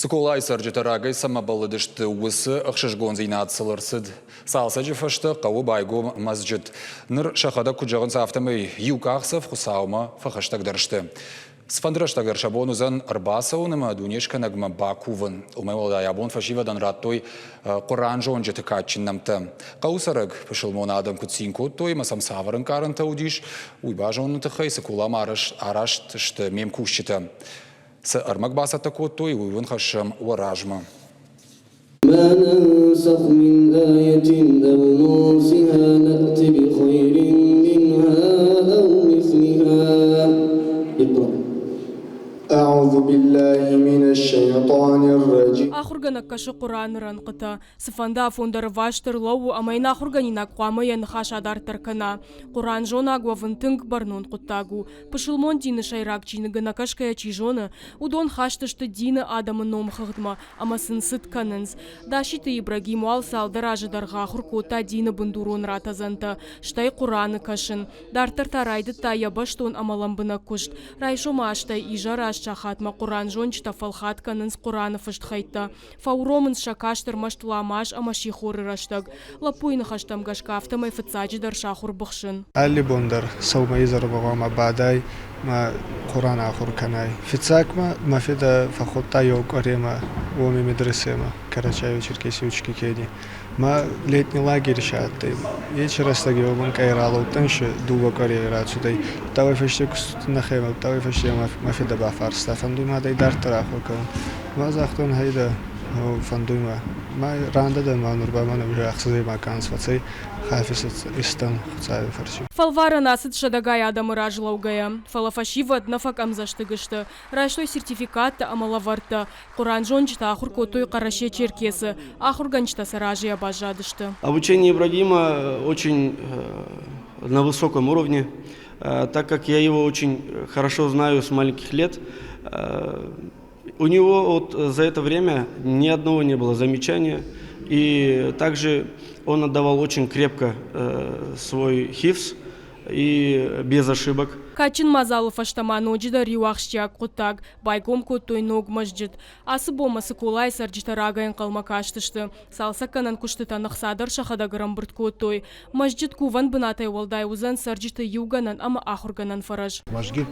Сколай саржитарагай самабалыдышты уысы ықшышгон зейнатсылырсыд. Салсаджи фашты қауы байгом масжид. Ныр шақада күджағын сафтамай юқақсов құсаума фақыштагдырышты. Сфандырыштагар шабонузан арбасауныма дунешка нагма бакуван. Умайвалда ябон фашивадан раттой Құран жон жеті качиннамты. Қаусарыг пішілмон адам күтсин коттой масам саварын карынта удиш. Уйба жонны тұхай сыкулам араш тышты мем кушчыты. С армак басата коттой уйвын хашам уаражма. ما ننسخ من آية أو ننسها نأت بخير منها أو مثلها اقرأ أعوذ بالله من الشيطان الرجيم Ахургана кашы Құран ранқыта. Сыфанда фондар ваштыр лау амайна ахурганина куамаян хашадар таркана. Құран жона гуавынтынг барнон құттагу. Пышылмон дины шайрак чинігана кашкая чижона. Удон хаштышты дины адамы ном хығдма. Амасын сыт канынз. Дашиты Ибрагиму алсал даражыдарға ахуркота дины бұндурон ратазанта. Штай Құраны кашын. Дартыр тарайды тая баштон амаламбына күшт. Райшома аштай ижара ашчахатма Құран жон читафалхат канынз Құраны фыштхайта. Фауромын шакаштыр маштуламаш амаши хоры раштаг. Лапуйны хаштам гашка автомай фыцаджидар шахур бахшын. Алли бондар саумай зарбагама бадай ма Құран ахур канай. Фицакма мафида фахотта йог арема оми медресема Карачаево Черкесия учки кеди. Ма летний лагерь шатты. Вечер растаги обан кайрало танше дуба карьера сюдай. Тавай феште нахема, тавай феште мафида бафар стафан дума дай дартара хокам. Ма захтон хайда фандума. Ма ранда да ма нурба ма уже ахсазай макан свацай хафис истан цай фарси. Фалвара насыт шадагай адамы ражлаугая. Фалафашива нафакам заштыгышты. Раштой сертификат амалаварта. Құран жончта ахур котой караше черкесы. Ахурганчта саражия бажадышты. Обучение Ибрагима очень на высоком уровне, так как я его очень хорошо знаю с маленьких лет. У него вот за это время ни одного не было замечания, и также он отдавал очень крепко свой хифз и без ошибок. Качин Мазалов аштаман оджида риуахшчак кутак, байгом котой ног масджид. Асыбома сыкулай сарджитарагайын қалмакаштышты. Салсаканан куштыта нақсадар шахадагырам бұрт котой. Масджид куван бұнатай олдай узан сарджиты юганан ама ахурганан фараж. Масджид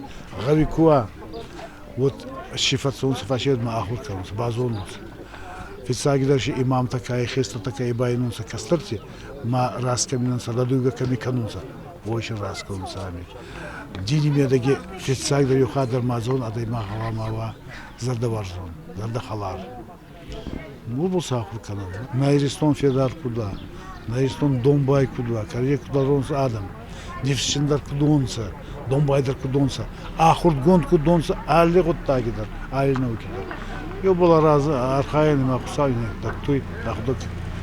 гавикуа. Вот шифацунцы фашед ма ахурканус, базонус. Фицаги даже имам такая, хеста такая, байнунса кастарти, ма раскаминанса, ладуга камиканунса. Очень раскаминанса ами. Дини медаги фицаги да юхадар мазон, адай ма халамава, зардаварзон, зардахалар. Ну, болса ахурканан. Найристон федар куда, найристон домбай куда, карье куда ронса адам. Нефтьчиндар кудонса, домбайдар кудонса, ахурдгон кудонса, алли готтагидар, алли наукидар. Yo bola razı arxayını maqsayını taktuy taxduk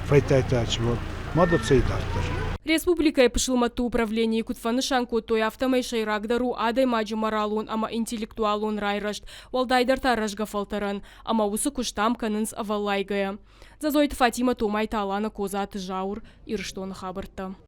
faytaytaç var. Madab сейдарdır. Республика пышылмату управление кутфаны шанку той автомай шайрагдару адай маджи маралун ама интеллектуалун райрашт. Валдайдар таражга фалтаран, ама усы куштам канынс авалайгая. Зазойт Фатима Томай Талана Козаты Жаур Ирштон Хабарта.